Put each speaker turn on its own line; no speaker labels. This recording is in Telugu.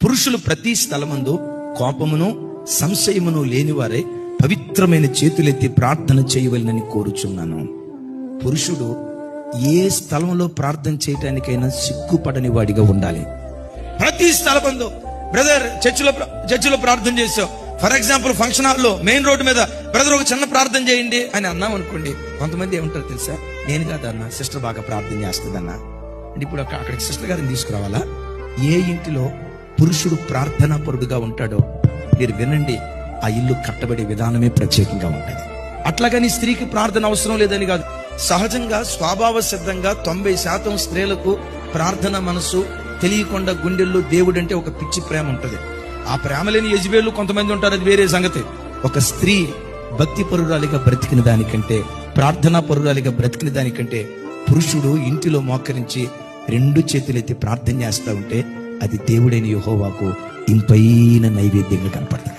పురుషులు ప్రతి స్థలమందు కోపమును సంశయమును లేనివారే పవిత్రమైన చేతులెత్తి ప్రార్థన చేయవలనని కోరుచున్నాను. పురుషుడు ఏ స్థలంలో ప్రార్థన చేయటానికైనా సిగ్గుపడని వాడిగా ఉండాలి. ప్రతి స్థలమందు బ్రదర్ చర్చిలో ప్రార్థన చేసావు, ఫర్ ఎగ్జాంపుల్ ఫంక్షన్ హాల్లో మెయిన్ రోడ్డు మీద బ్రదర్ ఒక చిన్న ప్రార్థన చేయండి అని అన్నాం అనుకోండి, కొంతమంది ఏమంటారు తెలుసా, నేను కాదన్నా సిస్టర్ బాగా ప్రార్థన చేస్తుందన్నా అంటే ఇప్పుడు అక్కడికి సిస్టర్ గారిని తీసుకురావాలా? ఏ ఇంటిలో పురుషుడు ప్రార్థనా పరుడుగా ఉంటాడో మీరు వినండి, ఆ ఇల్లు కట్టబడే విధానమే ప్రత్యేకంగా ఉంటుంది. అట్లాగని స్త్రీకి ప్రార్థన అవసరం లేదని కాదు. సహజంగా స్వభావ సిద్ధంగా 90% స్త్రీలకు ప్రార్థన మనసు తెలియకుండా గుండెల్లో దేవుడు అంటే ఒక పిచ్చి ప్రేమ ఉంటుంది. ఆ ప్రేమ లేని యెజబెలు కొంతమంది ఉంటారు, అది వేరే సంగతి. ఒక స్త్రీ భక్తి పరురాలిగా బ్రతికిన దానికంటే, ప్రార్థనా పరురాలిగా బ్రతికిన దానికంటే పురుషుడు ఇంటిలో మోకరించి 2 చేతులెత్తి ప్రార్థన చేస్తా ఉంటే అది దేవుడైన యెహోవాకు ఇంపైన నైవేద్యంగా కనపడుతుంది.